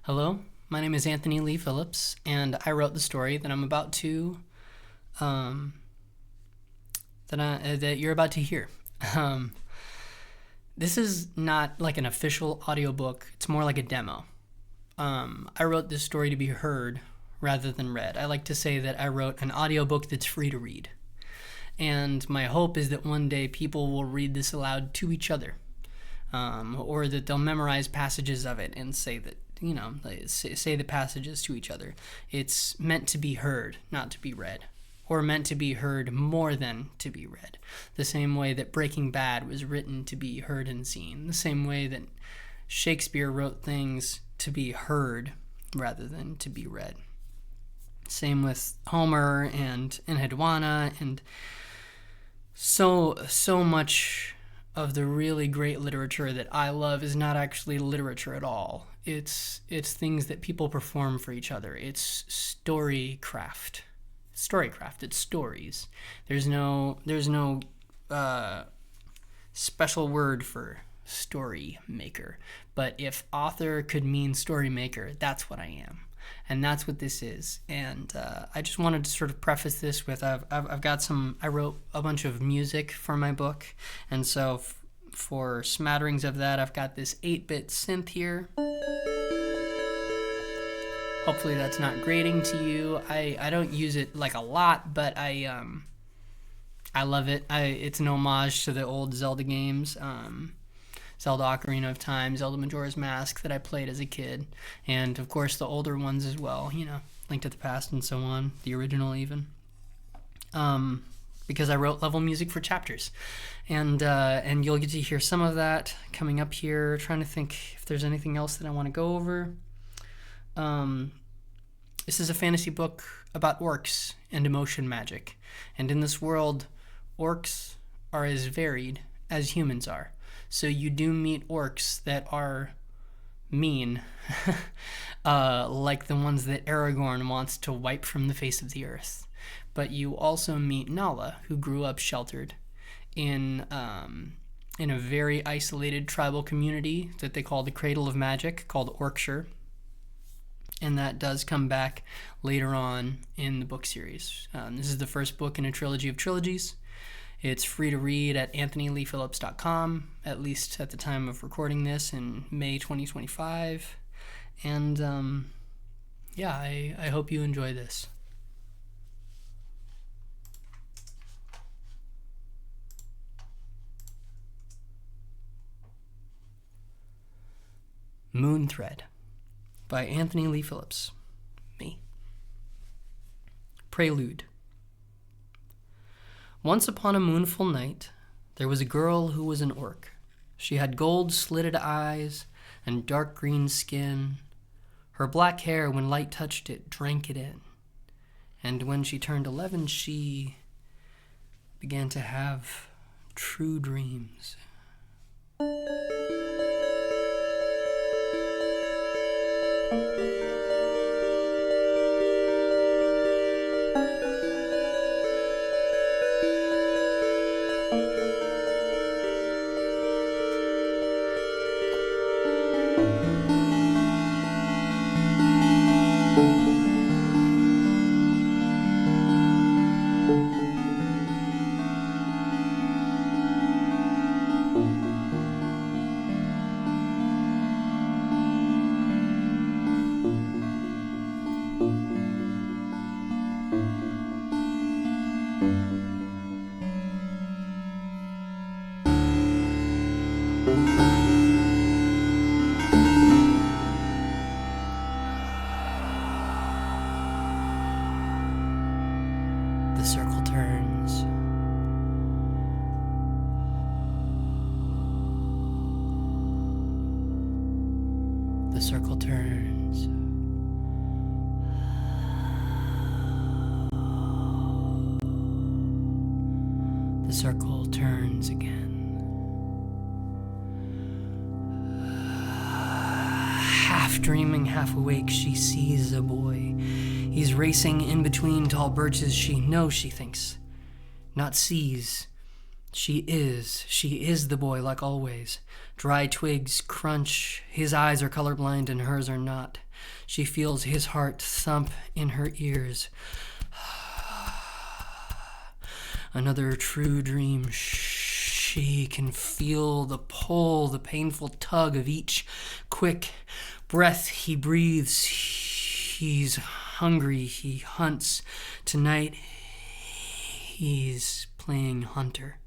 Hello, my name is Anthony Lee Phillips, and I wrote the story that I'm about to, that you're about to hear. This is not like an official audiobook. It's more like a demo. I wrote this story to be heard rather than read. I like to say that I wrote an audiobook that's free to read. And my hope is that one day people will read this aloud to each other, or that they'll memorize passages of it and say that, say the passages to each other. It's meant to be heard, not to be read, or meant to be heard more than to be read. The same way that Breaking Bad was written to be heard and seen. The same way that Shakespeare wrote things to be heard rather than to be read. Same with Homer and Enheduanna, and so much of the really great literature that I love is not actually literature at all. It's things that people perform for each other. It's storycraft. It's stories. There's no special word for story maker. But if author could mean story maker, that's what I am. And that's what this is. And I just wanted to sort of preface this with I've got I wrote a bunch of music for my book. And so for smatterings of that, I've got this 8-bit synth here. Hopefully that's not grating to you. I don't use it like a lot, but I love it. It's an homage to the old Zelda games. Zelda Ocarina of Time, Zelda Majora's Mask that I played as a kid, and of course the older ones as well, Link to the Past and so on, the original even. Because I wrote level music for chapters, and you'll get to hear some of that coming up here. Trying to think if there's anything else that I want to go over. This is a fantasy book about orcs and emotion magic, and in this world, orcs are as varied as humans are. So you do meet orcs that are mean, like the ones that Aragorn wants to wipe from the face of the earth. But you also meet Nala, who grew up sheltered in a very isolated tribal community that they call the Cradle of Magic, called Orkshire. And that does come back later on in the book series. This is the first book in a trilogy of trilogies. It's free to read at anthonyleephillips.com, at least at the time of recording this in May 2025. And I hope you enjoy this. Moonthread by Anthony Lee Phillips. Me. Prelude. Once upon a moonful night, there was a girl who was an orc. She had gold-slitted eyes and dark green skin. Her black hair, when light touched it, drank it in. And when she turned 11, she began to have true dreams. The circle turns. The circle turns. The circle turns again. Half dreaming, half awake, she sees a boy. He's racing in between tall birches. She knows, she thinks, not sees. She is the boy like always. Dry twigs crunch, his eyes are colorblind and hers are not. She feels his heart thump in her ears. Another true dream. She can feel the pull, the painful tug of each quick breath he breathes. He's hungry, he hunts. Tonight, he's playing hunter.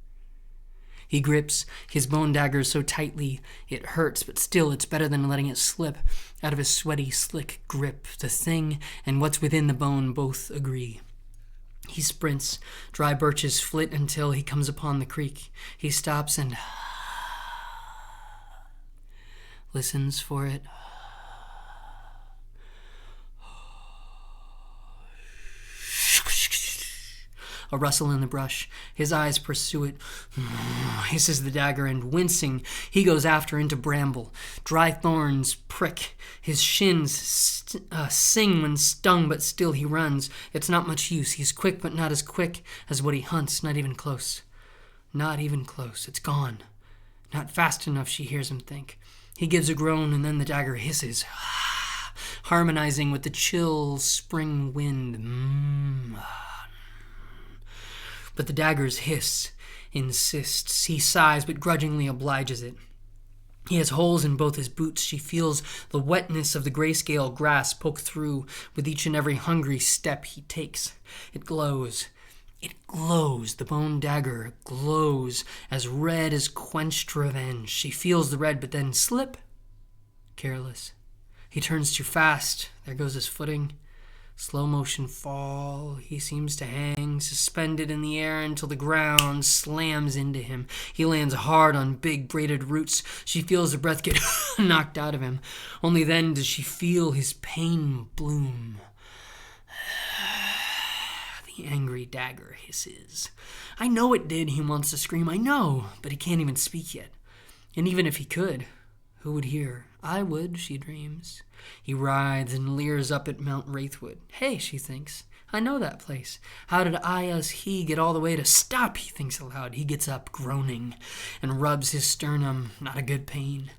He grips his bone dagger so tightly it hurts, but still it's better than letting it slip out of his sweaty, slick grip. The thing and what's within the bone both agree. He sprints. Dry birches flit until he comes upon the creek. He stops and listens for it. A rustle in the brush. His eyes pursue it. Hisses the dagger, and wincing, he goes after into bramble. Dry thorns prick. His shins sing when stung, but still he runs. It's not much use. He's quick, but not as quick as what he hunts. Not even close. Not even close. It's gone. Not fast enough, she hears him think. He gives a groan, and then the dagger hisses, harmonizing with the chill spring wind. But the dagger's hiss insists. He sighs, but grudgingly obliges it. He has holes in both his boots. She feels the wetness of the grayscale grass poke through with each and every hungry step he takes. It glows. It glows. The bone dagger glows, as red as quenched revenge. She feels the red, but then slip. Careless. He turns too fast. There goes his footing. Slow motion fall. He seems to hang, suspended in the air until the ground slams into him. He lands hard on big braided roots. She feels the breath get knocked out of him. Only then does she feel his pain bloom. The angry dagger hisses. I know it did, he wants to scream. I know, but he can't even speak yet. And even if he could, who would hear? I would, she dreams. He writhes and leers up at Mount Wraithwood. Hey, she thinks, I know that place. How did he get all the way to stop, he thinks aloud. He gets up, groaning, and rubs his sternum. Not a good pain.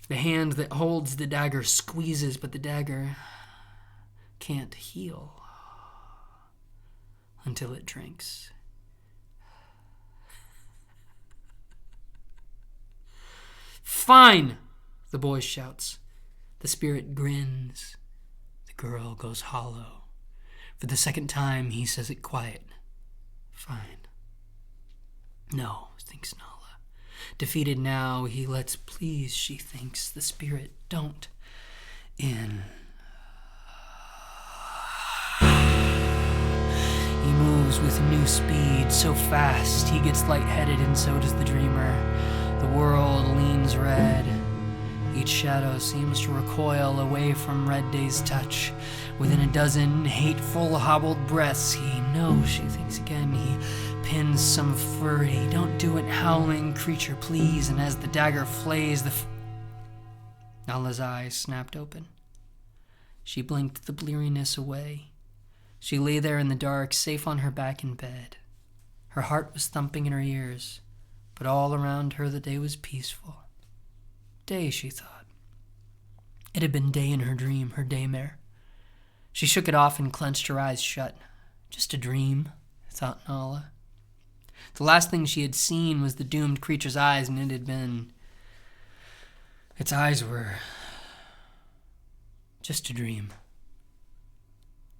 The hand that holds the dagger squeezes, but the dagger can't heal until it drinks. Fine, the boy shouts. The spirit grins. The girl goes hollow. For the second time, he says it quiet. Fine. No, thinks Nala. Defeated now, he lets please, she thinks. The spirit don't. In. He moves with new speed, so fast he gets lightheaded, and so does the dreamer. The world leans red. Each shadow seems to recoil away from Red Day's touch. Within a dozen hateful, hobbled breaths, he knows, she thinks again. He pins some furry, don't do it, howling creature, please. And as the dagger flays, Nala's eyes snapped open. She blinked the bleariness away. She lay there in the dark, safe on her back in bed. Her heart was thumping in her ears, but all around her the day was peaceful. Day, she thought. It had been day in her dream, her daymare. She shook it off and clenched her eyes shut. Just a dream, thought Nala. The last thing she had seen was the doomed creature's eyes, and it had been... Its eyes were... just a dream.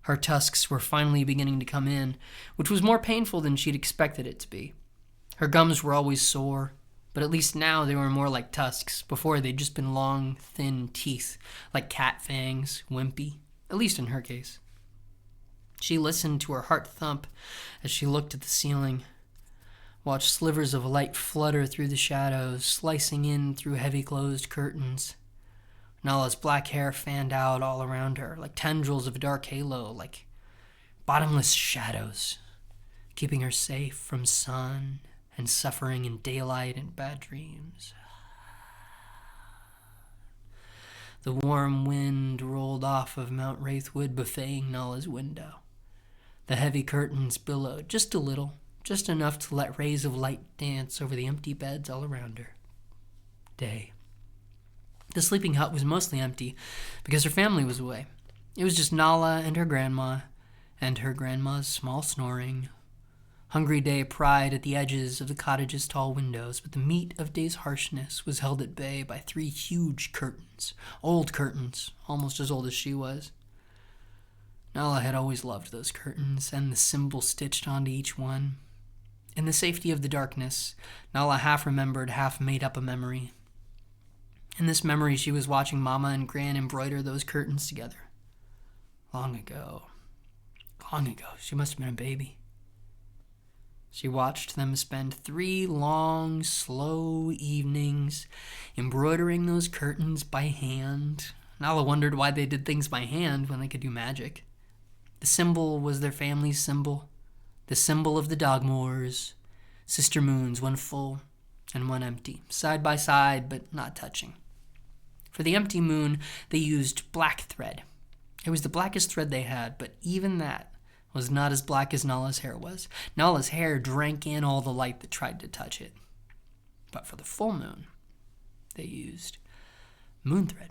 Her tusks were finally beginning to come in, which was more painful than she'd expected it to be. Her gums were always sore, but at least now they were more like tusks. Before, they'd just been long, thin teeth, like cat fangs, wimpy, at least in her case. She listened to her heart thump as she looked at the ceiling, watched slivers of light flutter through the shadows, slicing in through heavy closed curtains. Nala's black hair fanned out all around her, like tendrils of a dark halo, like bottomless shadows, keeping her safe from sun and suffering in daylight and bad dreams. The warm wind rolled off of Mount Wraithwood, buffeting Nala's window. The heavy curtains billowed just a little, just enough to let rays of light dance over the empty beds all around her. Day. The sleeping hut was mostly empty because her family was away. It was just Nala and her grandma's small snoring. Hungry Day pried at the edges of the cottage's tall windows, but the meat of Day's harshness was held at bay by 3 huge curtains, old curtains, almost as old as she was. Nala had always loved those curtains and the symbol stitched onto each one. In the safety of the darkness, Nala half remembered, half made up a memory. In this memory, she was watching Mama and Gran embroider those curtains together. Long ago, she must have been a baby. She watched them spend 3 long, slow evenings embroidering those curtains by hand. Nala wondered why they did things by hand when they could do magic. The symbol was their family's symbol, the symbol of the Dogmores, sister moons, one full and one empty, side by side but not touching. For the empty moon, they used black thread. It was the blackest thread they had, but even that was not as black as Nala's hair was. Nala's hair drank in all the light that tried to touch it. But for the full moon, they used moonthread.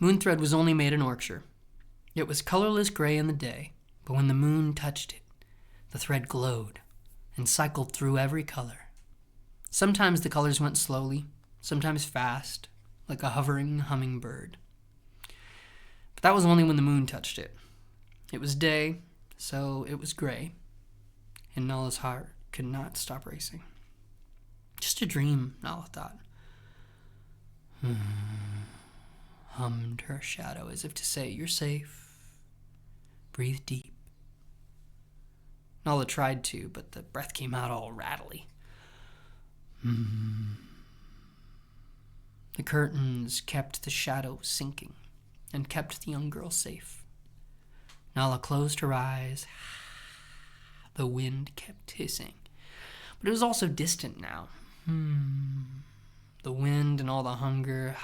Moonthread was only made in Yorkshire. It was colorless gray in the day, but when the moon touched it, the thread glowed and cycled through every color. Sometimes the colors went slowly, sometimes fast, like a hovering hummingbird. But that was only when the moon touched it. It was day, so it was gray, and Nala's heart could not stop racing. Just a dream, Nala thought. Hummed her shadow as if to say, "You're safe. Breathe deep." Nala tried to, but the breath came out all rattly. The curtains kept the shadow sinking and kept the young girl safe. Nala closed her eyes. The wind kept hissing, but it was also distant now. The wind and all the hunger,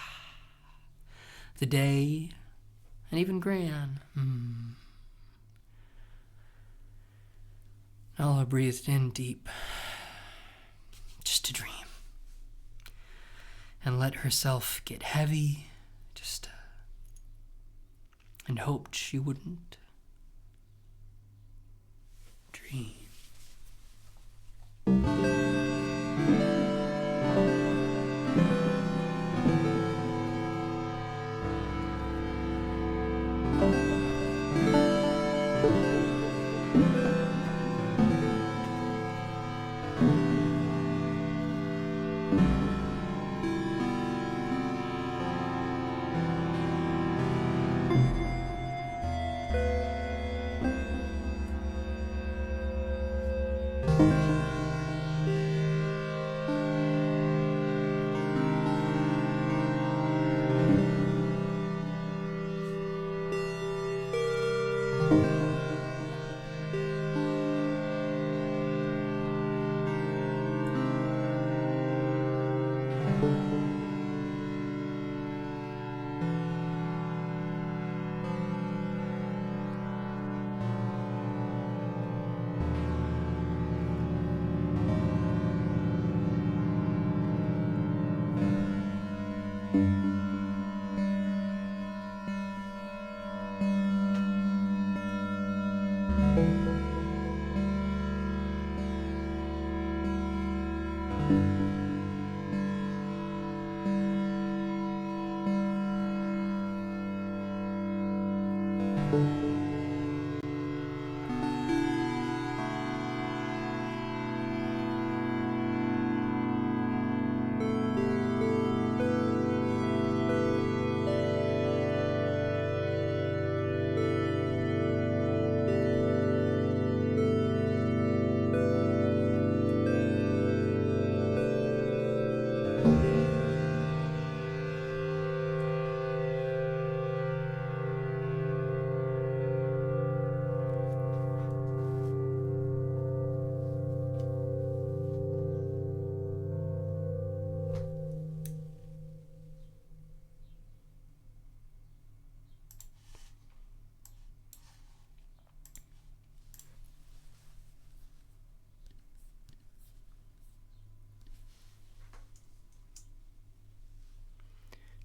the day, and even Gran. Nala breathed in deep, just to dream, and let herself get heavy, and hoped she wouldn't dream.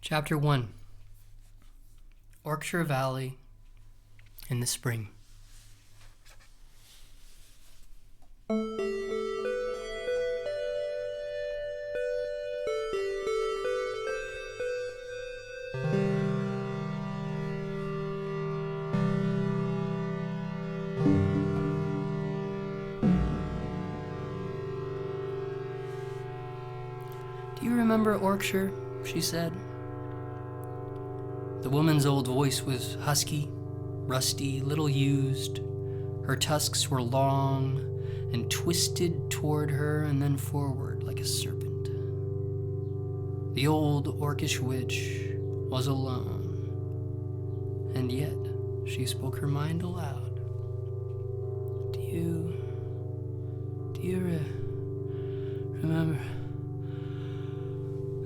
Chapter 1. Orkshire Valley in the spring. "Do you remember Orkshire?" she said. The woman's old voice was husky, rusty, little used. Her tusks were long and twisted toward her and then forward like a serpent. The old orcish witch was alone, and yet she spoke her mind aloud. Do you remember?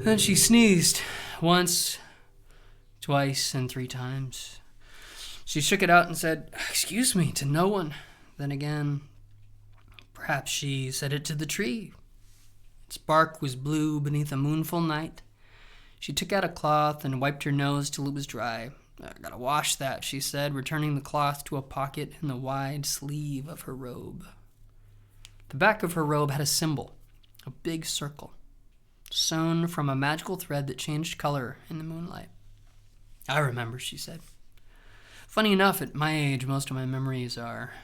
Then she sneezed once, twice, and 3 times. She shook it out and said, "Excuse me," to no one. Then again, perhaps she said it to the tree. Its bark was blue beneath a moonful night. She took out a cloth and wiped her nose till it was dry. "I gotta wash that," she said, returning the cloth to a pocket in the wide sleeve of her robe. The back of her robe had a symbol, a big circle, sewn from a magical thread that changed color in the moonlight. "I remember," she said. "Funny enough, at my age, most of my memories are..."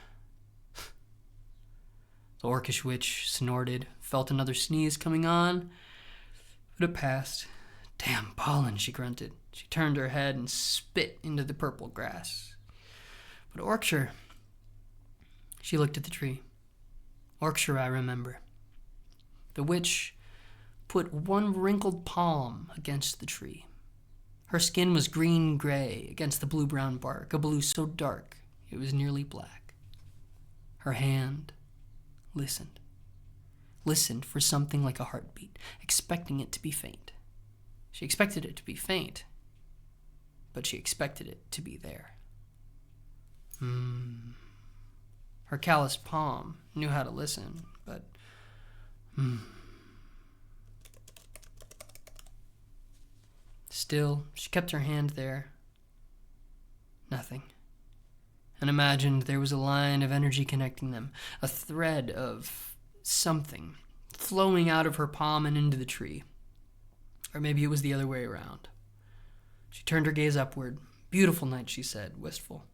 The orcish witch snorted, felt another sneeze coming on, but it passed. "Damn pollen," she grunted. She turned her head and spit into the purple grass. "But Orkshire..." She looked at the tree. "Orkshire, I remember." The witch put one wrinkled palm against the tree. Her skin was green-gray against the blue-brown bark, a blue so dark it was nearly black. Her hand listened for something like a heartbeat, expecting it to be faint. She expected it to be faint, but she expected it to be there. Her calloused palm knew how to listen, but still, she kept her hand there. Nothing. And imagined there was a line of energy connecting them, a thread of something flowing out of her palm and into the tree. Or maybe it was the other way around. She turned her gaze upward. "Beautiful night," she said, wistful.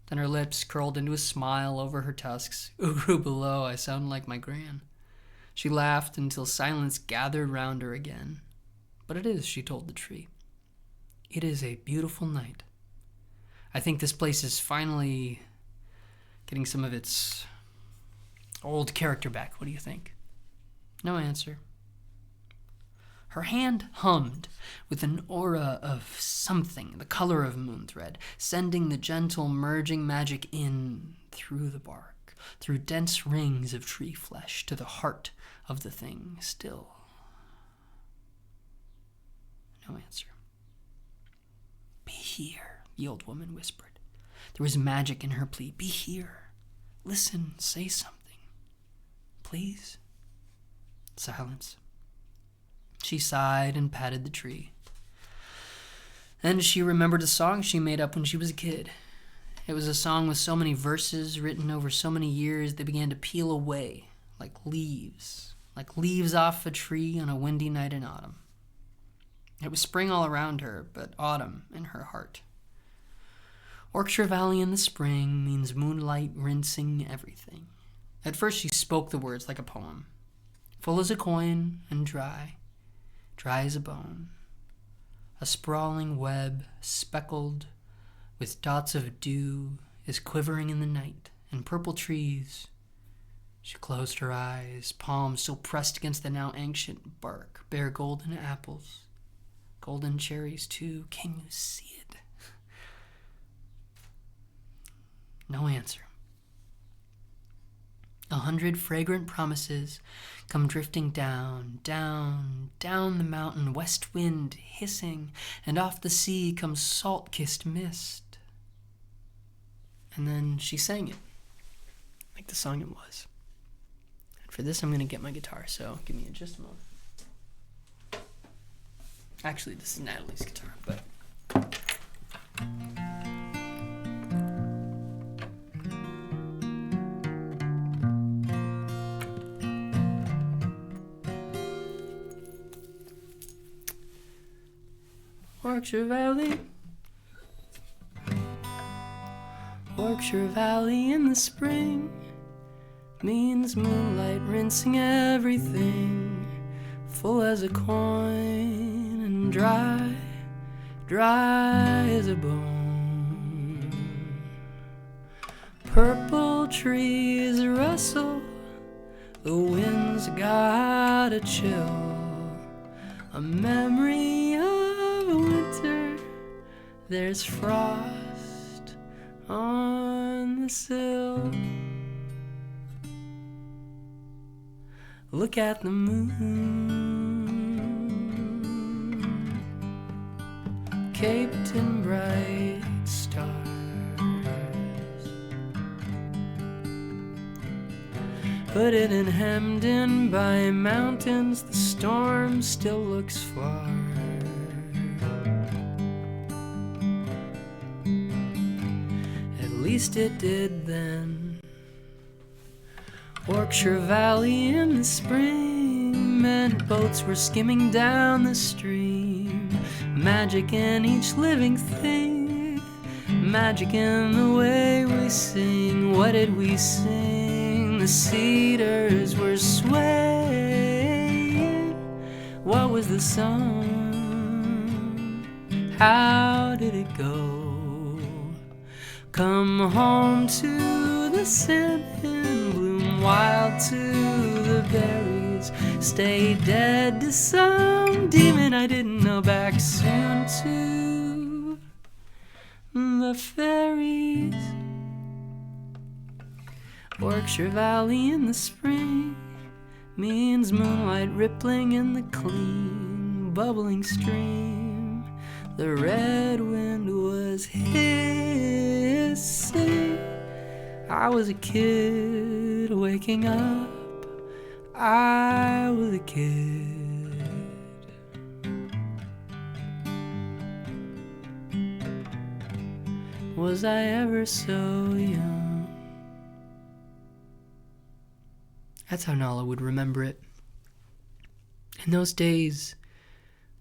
Then her lips curled into a smile over her tusks. "Ooh, below, I sound like my gran." She laughed until silence gathered round her again. "But it is," she told the tree. "It is a beautiful night. I think this place is finally getting some of its old character back. What do you think?" No answer. Her hand hummed with an aura of something, the color of Moonthread, sending the gentle merging magic in through the bark, through dense rings of tree flesh, to the heart of the thing. Still, no answer. "Be here," the old woman whispered. There was magic in her plea. "Be here. Listen, say something. Please." Silence. She sighed and patted the tree. Then she remembered a song she made up when she was a kid. It was a song with so many verses written over so many years they began to peel away like leaves off a tree on a windy night in autumn. It was spring all around her, but autumn in her heart. Orkshire Valley in the spring means moonlight rinsing everything. At first she spoke the words like a poem. Full as a coin and dry as a bone. A sprawling web, speckled with dots of dew, is quivering in the night, and purple trees. She closed her eyes, palms still pressed against the now ancient bark, bear golden apples. Golden cherries, too. Can you see it? No answer. 100 fragrant promises come drifting down, down, down the mountain, west wind hissing, and off the sea comes salt-kissed mist. And then she sang it, like the song it was. And for this, I'm going to get my guitar, so give me just a moment. Actually, this is Natalie's guitar, but... Yorkshire Valley, Yorkshire Valley in the spring means moonlight rinsing everything, full as a coin and dry, dry as a bone. Purple trees rustle, the wind's got a chill, a memory of winter, there's frost on the sill. Look at the moon, caped in bright stars. Hooded and hemmed in by mountains, the storm still looks far. At least it did then. Yorkshire Valley in the spring meant boats were skimming down the stream. Magic in each living thing, magic in the way we sing. What did we sing? The cedars were swaying. What was the song? How did it go? Come home to the cinnamon, bloom wild to the berries, stay dead to some demon I didn't know, back soon to the fairies. Yorkshire Valley in the spring means moonlight rippling in the clean, bubbling stream. The red wind was hissing. I was a kid waking up. I was a kid. Was I ever so young? That's how Nala would remember it. In those days,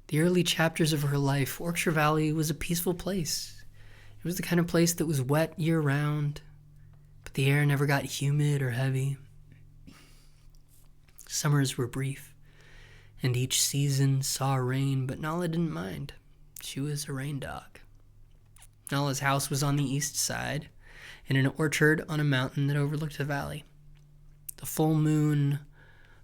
the early chapters of her life, Yorkshire Valley was a peaceful place. It was the kind of place that was wet year-round, but the air never got humid or heavy. Summers were brief, and each season saw rain, but Nala didn't mind. She was a rain dog. Nala's house was on the east side, in an orchard on a mountain that overlooked the valley. The full moon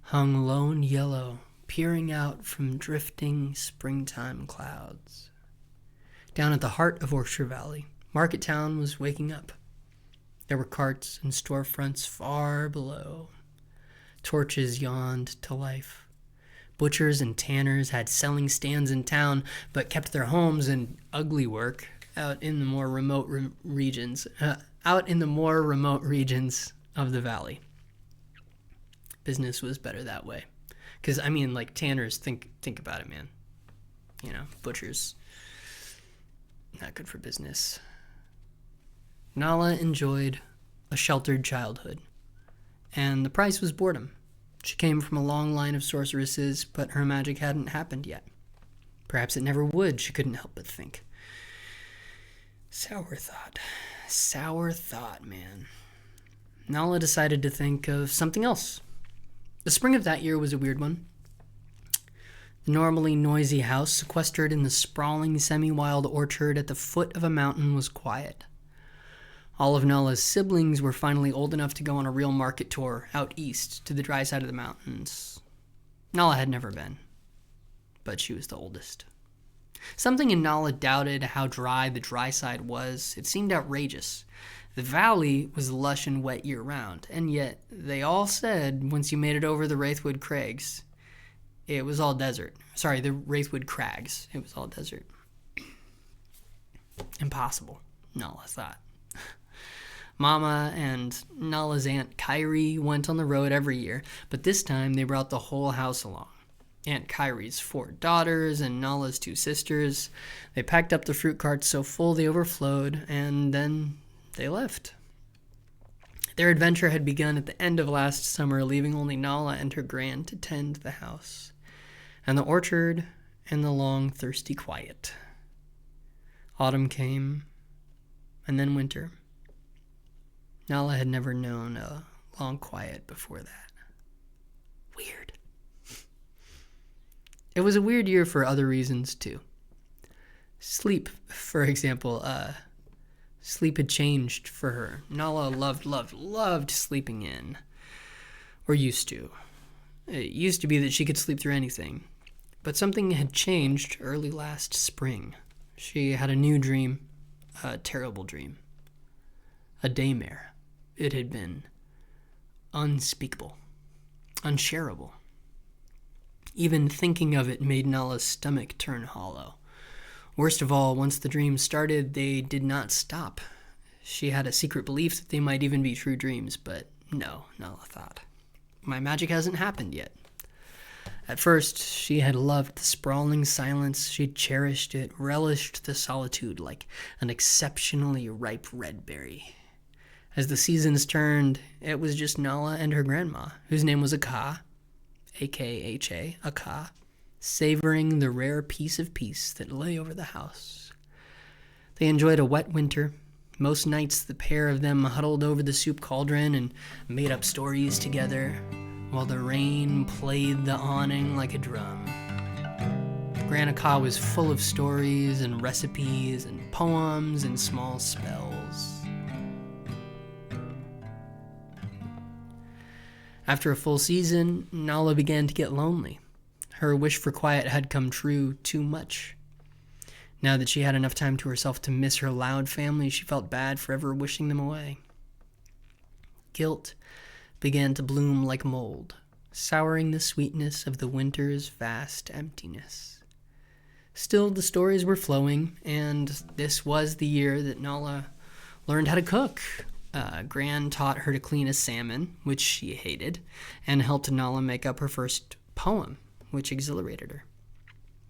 hung low and yellow, peering out from drifting springtime clouds. Down at the heart of Yorkshire Valley, Market Town was waking up. There were carts and storefronts far below. Torches yawned to life. Butchers and tanners had selling stands in town, but kept their homes and ugly work out in the more remote regions of the valley. Business was better that way. Because, I mean, like, tanners, think about it, man. You know, butchers, not good for business. Nala enjoyed a sheltered childhood, and the price was boredom. She came from a long line of sorceresses, but her magic hadn't happened yet. Perhaps it never would, she couldn't help but think. Sour thought, man. Nala decided to think of something else. The spring of that year was a weird one. The normally noisy house, sequestered in the sprawling semi-wild orchard at the foot of a mountain, was quiet. All of Nala's siblings were finally old enough to go on a real market tour out east to the dry side of the mountains. Nala had never been, but she was the oldest. Something in Nala doubted how dry the dry side was. It seemed outrageous. The valley was lush and wet year-round, and yet they all said once you made it over the Wraithwood Crags, it was all desert. Sorry, the Wraithwood Crags. It was all desert. Impossible, Nala thought. Mama and Nala's aunt Kyrie went on the road every year, but this time they brought the whole house along. Aunt Kyrie's 4 daughters and Nala's 2 sisters. They packed up the fruit carts so full they overflowed, and then they left. Their adventure had begun at the end of last summer, leaving only Nala and her gran to tend the house, and the orchard, and the long, thirsty quiet. Autumn came, and then winter. Nala had never known a long quiet before that. Weird. It was a weird year for other reasons, too. Sleep, for example. Sleep had changed for her. Nala loved sleeping in. Or used to. It used to be that she could sleep through anything. But something had changed early last spring. She had a new dream. A terrible dream. A daymare. It had been unspeakable. Unshareable. Even thinking of it made Nala's stomach turn hollow. Worst of all, once the dreams started, they did not stop. She had a secret belief that they might even be true dreams, but no, Nala thought. My magic hasn't happened yet. At first, she had loved the sprawling silence. She'd cherished it, relished the solitude like an exceptionally ripe red berry. As the seasons turned, it was just Nala and her grandma, whose name was Aka, A-K-H-A, Aka, savoring the rare piece of peace that lay over the house. They enjoyed a wet winter. Most nights the pair of them huddled over the soup cauldron and made up stories together, while the rain played the awning like a drum. Gran Aka was full of stories and recipes and poems and small spells. After a full season, Nala began to get lonely. Her wish for quiet had come true too much. Now that she had enough time to herself to miss her loud family, she felt bad for ever wishing them away. Guilt began to bloom like mold, souring the sweetness of the winter's vast emptiness. Still, the stories were flowing, and this was the year that Nala learned how to cook. Gran taught her to clean a salmon, which she hated, and helped Nala make up her first poem, which exhilarated her.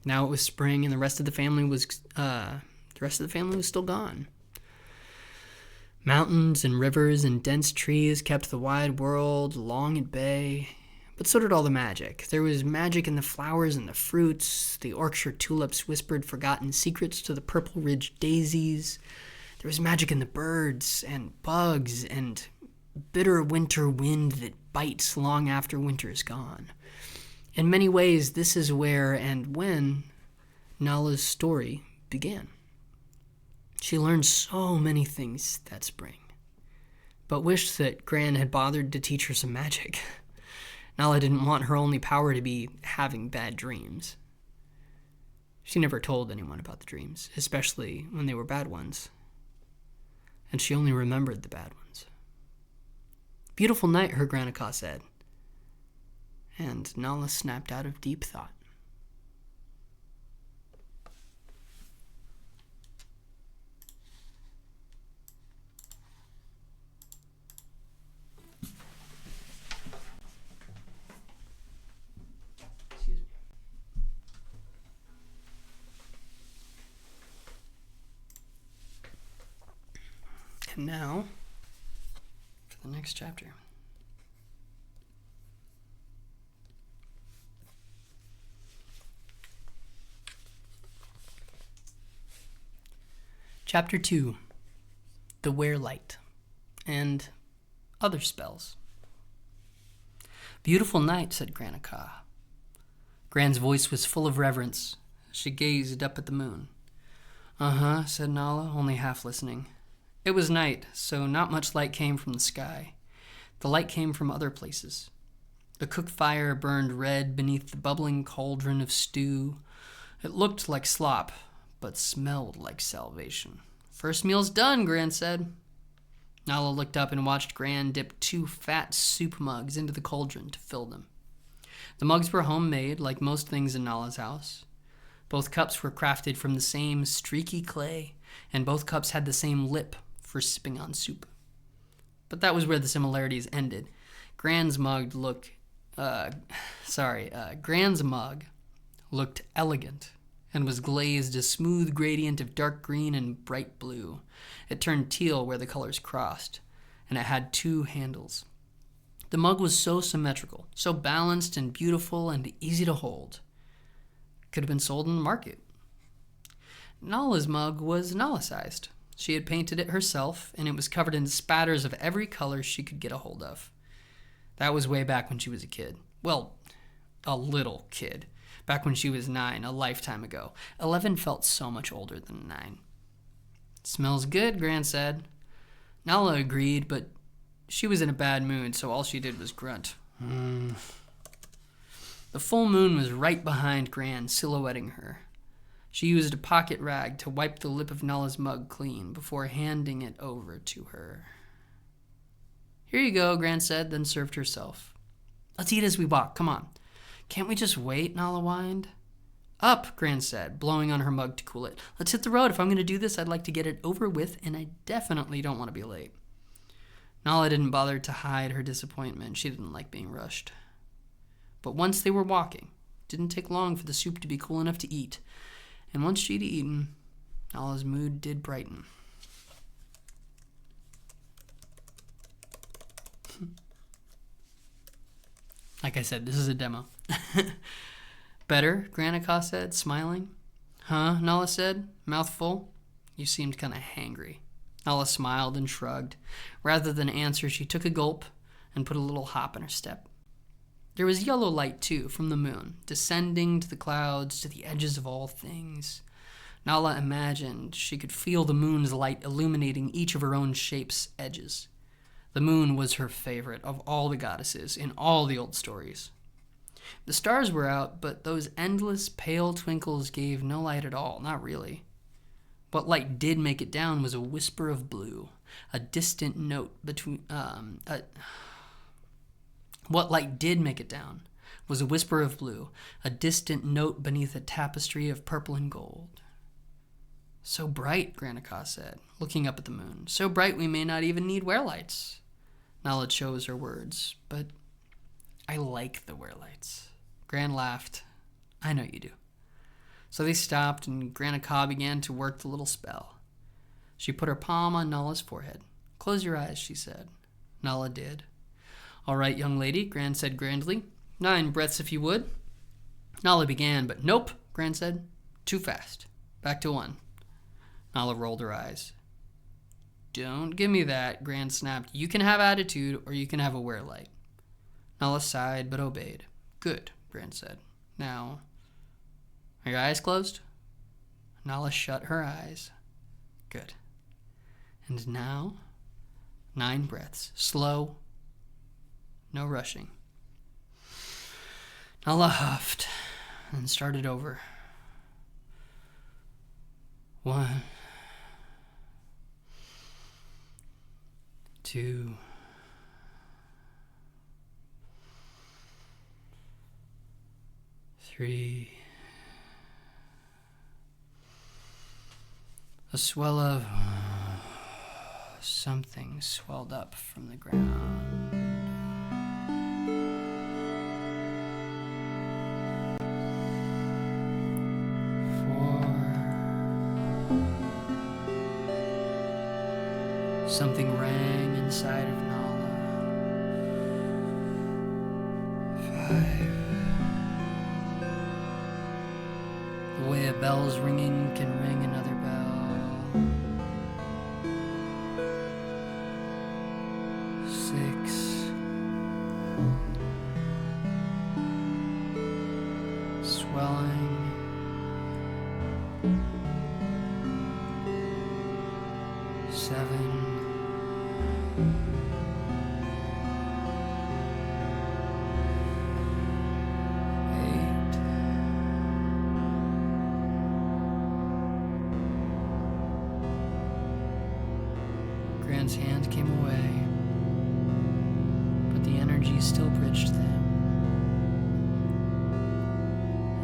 Now it was spring, and the rest of the family was still gone. Mountains and rivers and dense trees kept the wide world long at bay, but so did all the magic. There was magic in the flowers and the fruits. The orchard tulips whispered forgotten secrets to the purple ridge daisies. There was magic in the birds and bugs and bitter winter wind that bites long after winter is gone. In many ways, this is where and when Nala's story began. She learned so many things that spring, but wished that Gran had bothered to teach her some magic. Nala didn't want her only power to be having bad dreams. She never told anyone about the dreams, especially when they were bad ones. And she only remembered the bad ones. Beautiful night, her Gran Aka said. And Nala snapped out of deep thought. Excuse me. And now, for the next chapter. Chapter 2, The Wear-Light, and Other Spells. Beautiful night, said Gran Aka. Gran's voice was full of reverence. She gazed up at the moon. Uh-huh, said Nala, only half listening. It was night, so not much light came from the sky. The light came from other places. The cook fire burned red beneath the bubbling cauldron of stew. It looked like slop, but smelled like salvation. First meal's done, Gran said. Nala looked up and watched Gran dip 2 fat soup mugs into the cauldron to fill them. The mugs were homemade, like most things in Nala's house. Both cups were crafted from the same streaky clay, and both cups had the same lip for sipping on soup. But that was where the similarities ended. Gran's mug looked Gran's mug looked elegant and was glazed a smooth gradient of dark green and bright blue. It turned teal where the colors crossed, and it had 2 handles. The mug was so symmetrical, so balanced and beautiful and easy to hold. Could have been sold in the market. Nala's mug was Nala-sized. She had painted it herself, and it was covered in spatters of every color she could get a hold of. That was way back when she was a kid. Well, a little kid. Back when she was 9, a lifetime ago. 11 felt so much older than 9. "Smells good," Gran said. Nala agreed, but she was in a bad mood, so all she did was grunt. The full moon was right behind Gran, silhouetting her. She used a pocket rag to wipe the lip of Nala's mug clean before handing it over to her. "Here you go," Gran said, then served herself. "Let's eat as we walk, come on." "Can't we just wait?" Nala whined. "Up," Gran said, blowing on her mug to cool it. "Let's hit the road. If I'm going to do this, I'd like to get it over with, and I definitely don't want to be late." Nala didn't bother to hide her disappointment. She didn't like being rushed. But once they were walking, it didn't take long for the soup to be cool enough to eat. And once she'd eaten, Nala's mood did brighten. Like I said, this is a demo. "Better?" Granica said, smiling. "Huh?" Nala said, mouth full. "You seemed kind of hangry." Nala smiled and shrugged. Rather than answer, she took a gulp and put a little hop in her step. There was yellow light, too, from the moon, descending to the clouds, to the edges of all things. Nala imagined she could feel the moon's light illuminating each of her own shape's edges. The moon was her favorite of all the goddesses in all the old stories. The stars were out, but those endless pale twinkles gave no light at all, not really. What light did make it down was a whisper of blue, a distant note between... What light did make it down was a whisper of blue, a distant note beneath a tapestry of purple and gold. "So bright," Granica said, looking up at the moon. "So bright we may not even need wear-lights." Nala chose her words, but I like the wear-lights. Gran laughed. "I know you do." So they stopped, and Granica began to work the little spell. She put her palm on Nala's forehead. "Close your eyes," she said. Nala did. "All right, young lady," Gran said grandly. 9 breaths if you would." Nala began, but "Nope," Gran said. "Too fast. Back to 1. Nala rolled her eyes. "Don't give me that," Gran snapped. "You can have attitude, or you can have a wear-light." Nala sighed, but obeyed. "Good," Gran said. "Now, are your eyes closed?" Nala shut her eyes. "Good. And now, 9 breaths. Slow. No rushing." Nala huffed and started over. 1, 2, 3. A swell of something swelled up from the ground. 4. Something rang inside of Nala. 5. The way a bell's ringing can ring another bell. 6. Swelling. 7. 8. Gran's hand came away, but the energy still bridged them.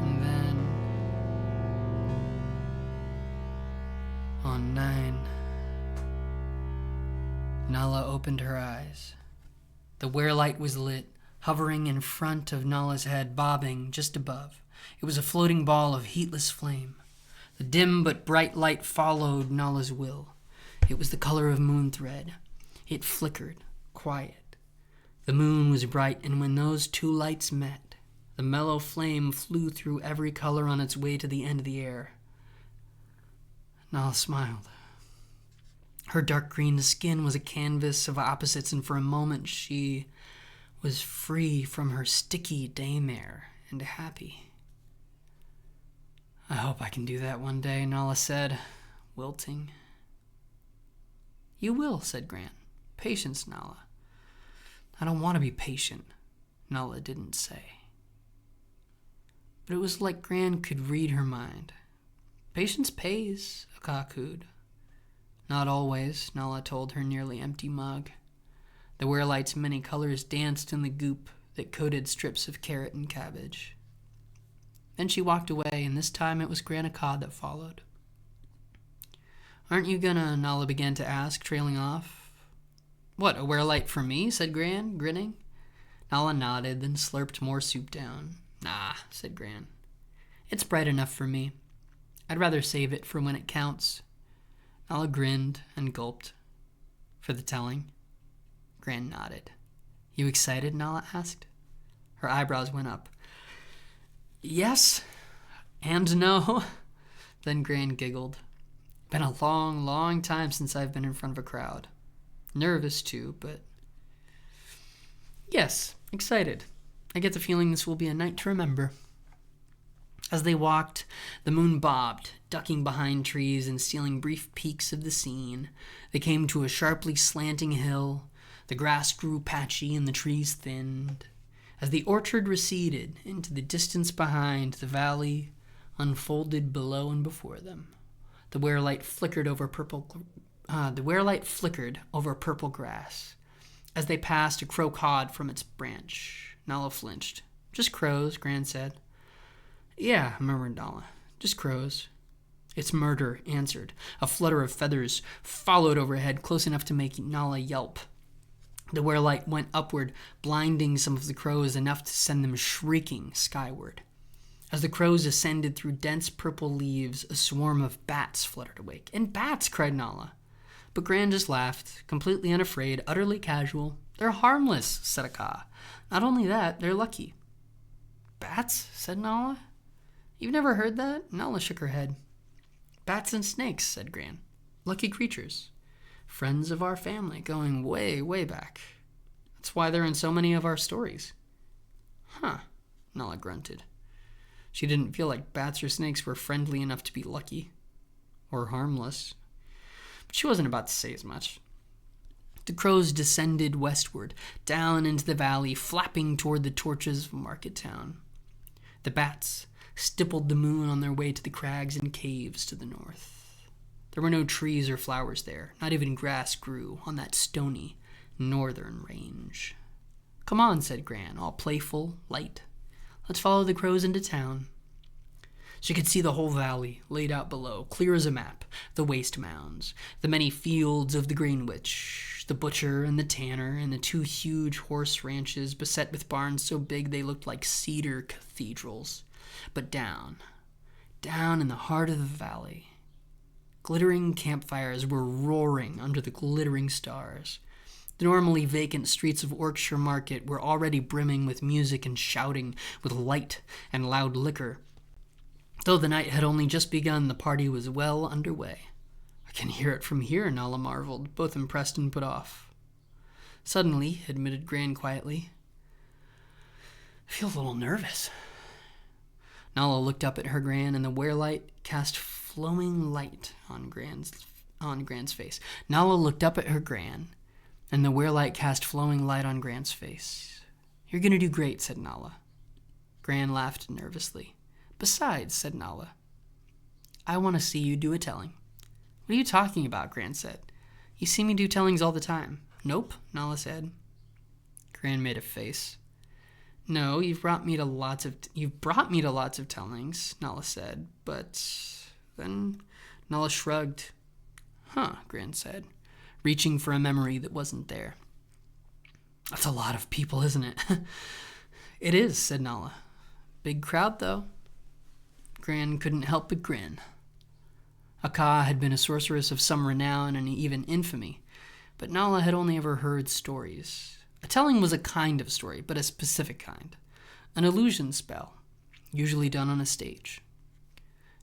And then, on 9, Nala opened her eyes. The wear-light was lit, hovering in front of Nala's head, bobbing just above. It was a floating ball of heatless flame. The dim but bright light followed Nala's will. It was the color of Moonthread. It flickered, quiet. The moon was bright, and when those two lights met, the mellow flame flew through every color on its way to the end of the air. Nala smiled. Her dark green skin was a canvas of opposites, and for a moment she was free from her sticky daymare and happy. I hope I can do that one day, Nala said, wilting. You will, said Gran. Patience, Nala. I don't want to be patient, Nala didn't say. But it was like Gran could read her mind. Patience pays, Akka cooed. Not always, Nala told her nearly empty mug. The werelight's many colors danced in the goop that coated strips of carrot and cabbage. Then she walked away, and this time it was Gran Akka that followed. Aren't you gonna? Nala began to ask, trailing off. What, a werelight for me? Said Gran, grinning. Nala nodded, then slurped more soup down. Nah, said Gran. It's bright enough for me. I'd rather save it for when it counts. Nala grinned and gulped. For the telling? Gran nodded. You excited? Nala asked. Her eyebrows went up. Yes and no. Then Gran giggled. Been a long, long time since I've been in front of a crowd. Nervous too, but... Yes, excited. I get the feeling this will be a night to remember. As they walked, the moon bobbed, ducking behind trees and stealing brief peeks of the scene. They came to a sharply slanting hill. The grass grew patchy and the trees thinned. As the orchard receded into the distance behind, the valley unfolded below and before them. The werelight flickered over purple grass. As they passed, a crow cawed from its branch. Nala flinched. Just crows, Gran said. Yeah, murmured Nala. Just crows. It's murder, answered. A flutter of feathers followed overhead, close enough to make Nala yelp. The werelight went upward, blinding some of the crows enough to send them shrieking skyward. As the crows ascended through dense purple leaves, a swarm of bats fluttered awake. And bats, cried Nala. But Gran just laughed, completely unafraid, utterly casual. They're harmless, said Akka. Not only that, they're lucky. Bats, said Nala. You've never heard that? Nala shook her head. Bats and snakes, said Gran. Lucky creatures. Friends of our family, going way, way back. That's why they're in so many of our stories. Huh, Nala grunted. She didn't feel like bats or snakes were friendly enough to be lucky. Or harmless. But she wasn't about to say as much. The crows descended westward, down into the valley, flapping toward the torches of Market Town. The bats stippled the moon on their way to the crags and caves to the north. There were no trees or flowers there. Not even grass grew on that stony northern range. Come on, said Gran, all playful, light. Let's follow the crows into town. She could see the whole valley, laid out below, clear as a map, the waste mounds, the many fields of the grain witch, the butcher and the tanner, and the two huge horse ranches beset with barns so big they looked like cedar cathedrals. But down in the heart of the valley, glittering campfires were roaring under the glittering stars. The normally vacant streets of Orkshire Market were already brimming with music and shouting, with light and loud liquor. Though the night had only just begun, the party was well underway. I can hear it from here, Nala marveled, both impressed and put off. Suddenly, admitted Gran quietly, I feel a little nervous. Nala looked up at her Gran, and the werelight cast flowing light on Gran's face. Nala looked up at her Gran, and the werelight cast flowing light on Gran's face. You're gonna do great, said Nala. Gran laughed nervously. Besides, said Nala, I want to see you do a telling. What are you talking about? Gran said. You see me do tellings all the time. Nope, Nala said. Gran made a face. No, you've brought me to lots of tellings, Nala said, but then Nala shrugged. Huh, Gran said, reaching for a memory that wasn't there. That's a lot of people, isn't it? It is, said Nala. Big crowd, though. Gran couldn't help but grin. Aka had been a sorceress of some renown and even infamy, but Nala had only ever heard stories. A telling was a kind of story, but a specific kind. An illusion spell, usually done on a stage.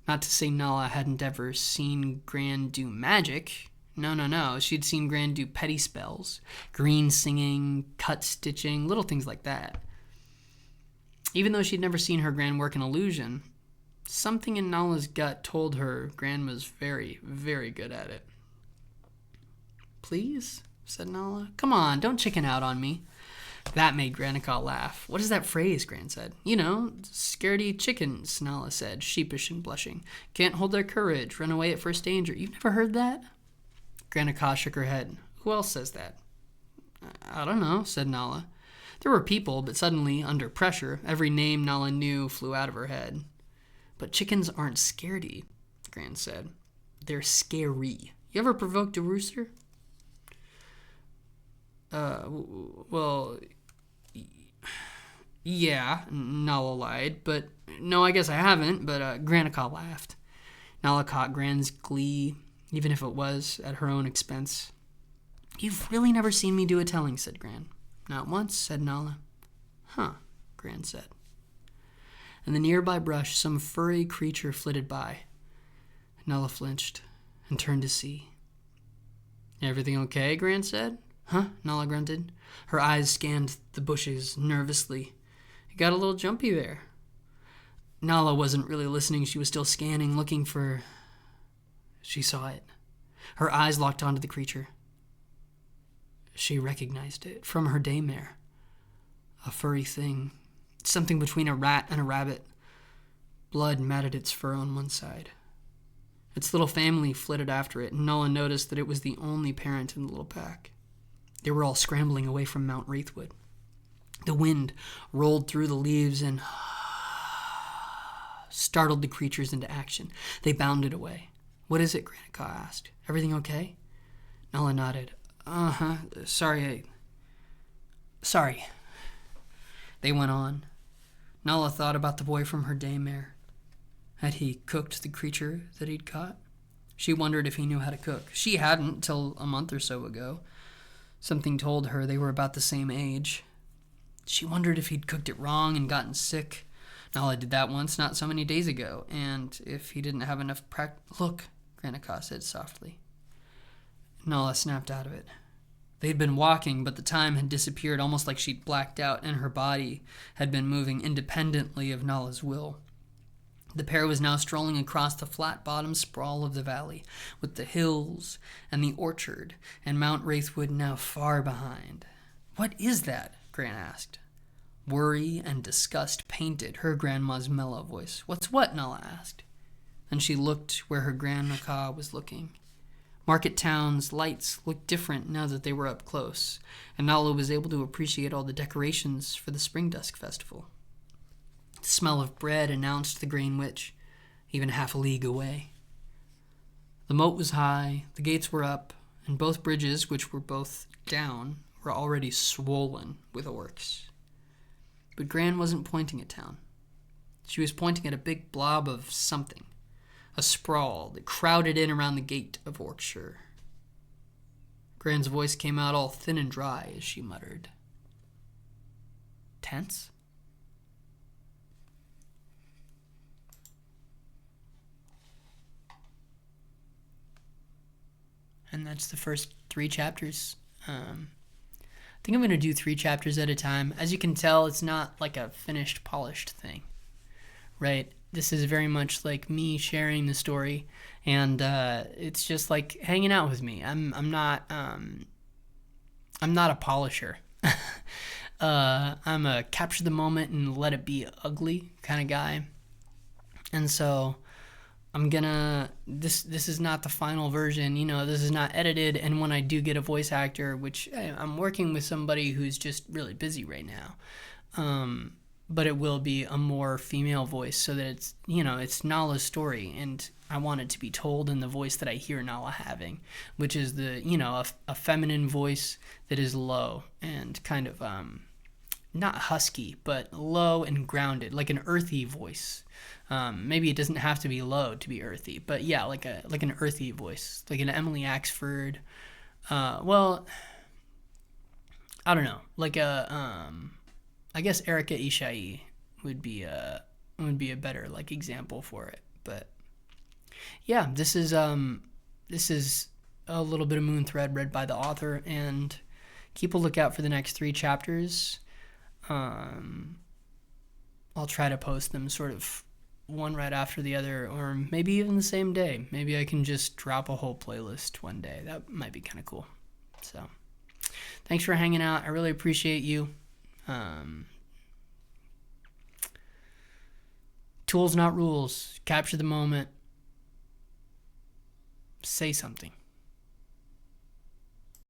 Not to say Nala hadn't ever seen Gran do magic. No. She'd seen Gran do petty spells, green singing, cut stitching, little things like that. Even though she'd never seen her Gran work an illusion, something in Nala's gut told her Gran was very, very good at it. Please, said Nala. Come on, don't chicken out on me. That made Granica laugh. What is that phrase? Gran said. You know, scaredy chickens, Nala said, sheepish and blushing. Can't hold their courage, run away at first danger. You've never heard that? Granica shook her head. Who else says that? I don't know, said Nala. There were people, but suddenly, under pressure, every name Nala knew flew out of her head. But chickens aren't scaredy, Gran said. They're scary. You ever provoked a rooster? Well, yeah, Nala lied, but no, I guess I haven't, but Granica laughed. Nala caught Gran's glee, even if it was at her own expense. You've really never seen me do a telling, said Gran. Not once, said Nala. Huh, Gran said. In the nearby brush, some furry creature flitted by. Nala flinched and turned to see. Everything okay? Gran said. Huh? Nala grunted. Her eyes scanned the bushes nervously. It got a little jumpy there. Nala wasn't really listening. She was still scanning, looking for... She saw it. Her eyes locked onto the creature. She recognized it from her daymare. A furry thing. Something between a rat and a rabbit. Blood matted its fur on one side. Its little family flitted after it, and Nala noticed that it was the only parent in the little pack. They were all scrambling away from Mount Wraithwood. The wind rolled through the leaves and startled the creatures into action. They bounded away. What is it? Granica asked. Everything okay? Nala nodded. Uh-huh. Sorry. They went on. Nala thought about the boy from her daymare. Had he cooked the creature that he'd caught? She wondered if he knew how to cook. She hadn't till a month or so ago. Something told her they were about the same age. She wondered if he'd cooked it wrong and gotten sick. Nala did that once, not so many days ago, and if he didn't have enough Look, Granica said softly. Nala snapped out of it. They'd been walking, but the time had disappeared, almost like she'd blacked out, and her body had been moving independently of Nala's will. The pair was now strolling across the flat-bottomed sprawl of the valley, with the hills and the orchard, and Mount Wraithwood now far behind. What is that? Gran asked. Worry and disgust painted her grandma's mellow voice. What's what? Nala asked. Then she looked where her Granica was looking. Market Town's lights looked different now that they were up close, and Nala was able to appreciate all the decorations for the Spring Dusk Festival. The smell of bread announced the Grain Witch, even half a league away. The moat was high, the gates were up, and both bridges, which were both down, were already swollen with orcs. But Gran wasn't pointing at town. She was pointing at a big blob of something, a sprawl that crowded in around the gate of Orkshire. Gran's voice came out all thin and dry as she muttered. Tents? And that's the first 3 chapters. I think I'm going to do 3 chapters at a time. As you can tell, it's not like a finished, polished thing, right? This is very much like me sharing the story, and it's just like hanging out with me. I'm not a polisher. I'm a capture the moment and let it be ugly kind of guy, and so I'm gonna, this is not the final version, this is not edited, and when I do get a voice actor, which I'm working with somebody who's just really busy right now, but it will be a more female voice, so that it's, you know, it's Nala's story, and I want it to be told in the voice that I hear Nala having, which is the, you know, a feminine voice that is low and kind of not husky, but low and grounded, like an earthy voice. Maybe it doesn't have to be low to be earthy, but yeah, like an earthy voice, like an Emily Axford. Well, I don't know, like I guess Erica Ishii would be a better like example for it. But yeah, this is a little bit of Moonthread read by the author, and keep a lookout for the next 3 chapters. I'll try to post them sort of one right after the other, or maybe even the same day. Maybe I can just drop a whole playlist one day. That might be kind of cool. So thanks for hanging out. I really appreciate you. Tools, not rules. Capture the moment. Say something.